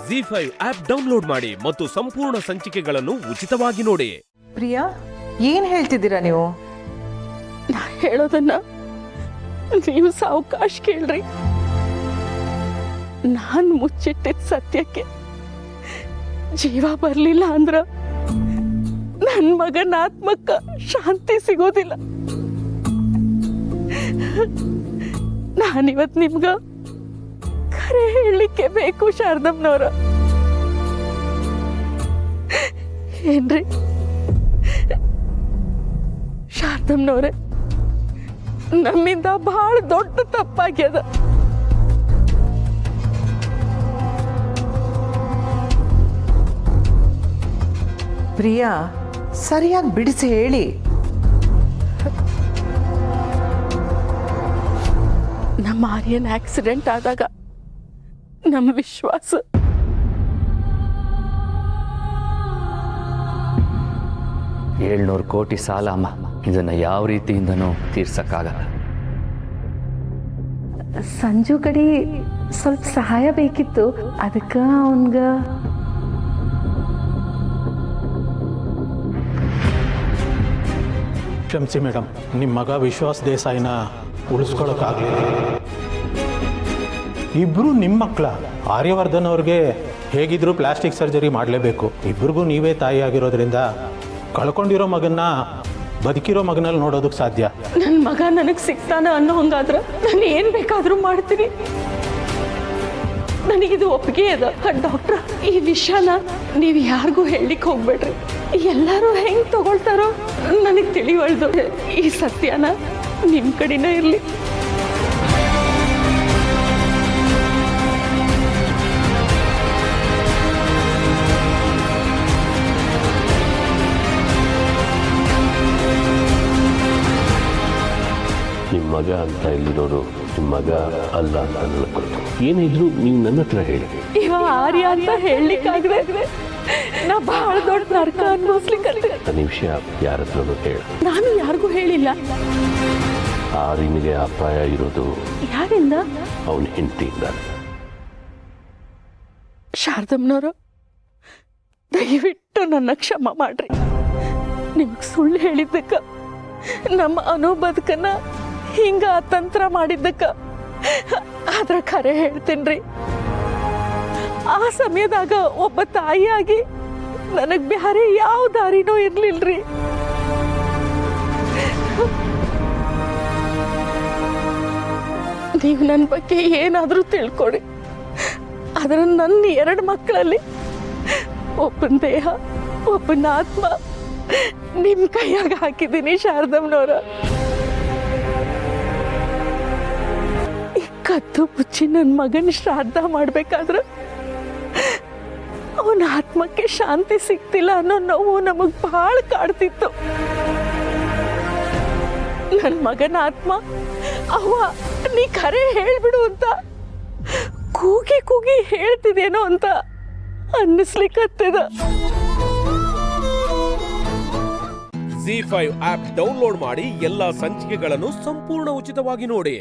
ಜಿ5 app download ಮಾಡಿ ಮತ್ತು ಸಂಪೂರ್ಣ ಸಂಚಿಕೆಗಳನ್ನು ಉಚಿತವಾಗಿ ನೋಡಿ. ಪ್ರಿಯಾ, ಏನ್ ಹೇಳ್ತಿದ್ದೀರಾ ನೀವು? ನಾ ಹೇಳೋದನ್ನ ನೀವು ಸಾವಕಾಶ ಕೇಳ್ರಿ. ನಾನ್ ಮುಚ್ಚಿಟ್ಟಿದ್ದ ಸತ್ಯಕ್ಕೆ ಜೀವ ಬರ್ಲಿಲ್ಲ ಅಂದ್ರ ನನ್ ಮಗನ ಆತ್ಮಕ್ಕ ಶಾಂತಿ ಸಿಗೋದಿಲ್ಲ. ನಾನಿವತ್ ನಿಮ್ಗ ಖರೆ ಹೇಳಲಿಕ್ಕೆ ಬೇಕು ಶಾರದಮ್ಮನವ್ರ. ಏನ್ರಿ ಶಾರದಮ್ಮನವ್ರೆ, ನಮ್ಮಿಂದ ಬಹಳ ದೊಡ್ಡ ತಪ್ಪಾಗ್ಯದ. ಪ್ರಿಯಾ, ಸರಿಯಾಗಿ ಬಿಡಿಸಿ ಹೇಳಿ. ನಮ್ಮ ಆರ್ಯನ್ ಆಕ್ಸಿಡೆಂಟ್ ಆದಾಗ ನಮ್ಮ ವಿಶ್ವಾಸ $700 ಕೋಟಿ ಸಾಲ ಅಮ್ಮ. ಇದನ್ನು ಯಾವ ರೀತಿಯಿಂದನೂ ತೀರ್ಸಕ್ಕಾಗಲ್ಲ. ಸಂಜು ಕಡೆ ಸ್ವಲ್ಪ ಸಹಾಯ ಬೇಕಿತ್ತು, ಅದಕ್ಕೆ ಅವನ್ಗ ಕ್ಷಮಿಸಿ ಮೇಡಮ್, ನಿಮ್ಮ ಮಗ ವಿಶ್ವಾಸ್ ದೇಸಾಯಿನ ಉಳಿಸ್ಕೊಳ್ಳೋಕ್ಕಾಗಲಿಲ್ಲ. ಇಬ್ಬರು ನಿಮ್ಮ ಮಕ್ಕಳ. ಆರ್ಯವರ್ಧನ್ ಅವ್ರಿಗೆ ಹೇಗಿದ್ರೂ ಪ್ಲಾಸ್ಟಿಕ್ ಸರ್ಜರಿ ಮಾಡಲೇಬೇಕು. ಇಬ್ರಿಗೂ ನೀವೇ ತಾಯಿ ಆಗಿರೋದ್ರಿಂದ ಕಳ್ಕೊಂಡಿರೋ ಮಗನ್ನ ಬದುಕಿರೋ ಮಗನಲ್ಲಿ ನೋಡೋದಕ್ಕೆ ಸಾಧ್ಯ. ನನ್ನ ಮಗ ನನಗೆ ಸಿಗ್ತಾನ ಅನ್ನೋ ಹಂಗಾದ್ರ ನಾನು ಏನು ಬೇಕಾದರೂ ಮಾಡ್ತೀನಿ. ನನಗಿದು ಒಪ್ಪಿಗೆ ಅದ. ಡಾಕ್ಟ್ರ, ಈ ವಿಷಯನ ನೀವು ಯಾರಿಗೂ ಹೇಳಲಿಕ್ಕೆ ಹೋಗ್ಬೇಡ್ರಿ. ಎಲ್ಲರೂ ಹೆಂಗೆ ತಗೊಳ್ತಾರೋ ನನಗೆ ತಿಳಿವಳ್ದು. ಈ ಸತ್ಯನ ನಿಮ್ಮ ಕಡೆನೇ ಇರಲಿ. ನಿಮ್ಮ ಮಗ ಅಂತ ಇಲ್ಲಿರೋರು ನಿಮ್ಮ ಮಗ ಅಲ್ಲ ಅಂತ ನನಗೆ ಗೊತ್ತು. ಏನಿದ್ರು ನೀವು ನನ್ನ ಹತ್ರ ಹೇಳಿ. ಇವ ಆರ್ಯ ಅಂತ ಹೇಳಲಿಕ್ಕಾಗದೆ ನಾ ಬಹಳ ದೊಡ್ಡ ನರಕ ಅನ್ಭವಿಸ್ಲಿಕ್ಕೆ. ನನ್ನ ವಿಷಯ ಯಾರ ಹತ್ರನೂ ಹೇಳು. ನಾನು ಯಾರಿಗೂ ಹೇಳಿಲ್ಲ. ಆರ್ಯನಿಗೆ ಅಪಾಯ ಇರೋದು ಯಾರಿಂದ? ಅವನ ಹೆಂಡತಿಯಿಂದ. ಶಾರದಮ್ಮನವರು, ದಯವಿಟ್ಟು ನನ್ನ ಕ್ಷಮ ಮಾಡ್ರಿ. ನಿಮ್ಗೆ ಸುಳ್ಳು ಹೇಳಿದ್ದಕ್ಕ, ನಮ್ಮ ಅನುಬದುಕನ್ನ ಹಿಂಗ ಅತಂತ್ರ ಮಾಡಿದ್ದಕ್ಕ. ಆದ್ರ ಖರೆ ಹೇಳ್ತೇನ್ರಿ, ಆ ಸಮಯದಾಗ ಒಬ್ಬ ತಾಯಿಯಾಗಿ ನನಗ್ ಬ್ಯಾರೆ ಯಾವ ದಾರಿನೂ ಇರ್ಲಿಲ್ರಿ. ನೀವು ನನ್ನ ಬಗ್ಗೆ ಏನಾದರೂ ತಿಳ್ಕೊಡಿ. ಆದ್ರೆ ನನ್ನ 2 ಮಕ್ಕಳಲ್ಲಿ ಒಬ್ಬನ ದೇಹ, ಒಬ್ಬನ ಆತ್ಮ ನಿಮ್ಮ ಕೈಯಾಗ ಹಾಕಿದ್ದೀನಿ ಶಾರದಮ್ಮನವರ. ಈ ಕದ್ದು ಮುಚ್ಚಿ ನನ್ನ ಮಗನ ಶ್ರಾದ್ದ ಮಾಡ್ಬೇಕಾದ್ರೆ ಅವನ ಆತ್ಮಕ್ಕೆ ಶಾಂತಿ ಸಿಗ್ತಿಲ್ಲ ಅನ್ನೋ ನೋವು ನಮಗ್ ಬಹಳ ಕಾಡ್ತಿತ್ತು. ನನ್ನ ಮಗನ ಆತ್ಮ ಅವ್ವ ನೀ ಖರೆ ಹೇಳ್ಬಿಡು ಅಂತ ಕೂಗಿ ಕೂಗಿ ಹೇಳ್ತಿದೇನೋ ಅಂತ ಅನ್ನಿಸ್ಲಿಕ್ಕತ್ತದ. ಜಿ5 ಆಪ್ ಡೌನ್ಲೋಡ್ ಮಾಡಿ ಎಲ್ಲಾ ಸಂಚಿಕೆಗಳನ್ನು ಸಂಪೂರ್ಣ ಉಚಿತವಾಗಿ ನೋಡಿ.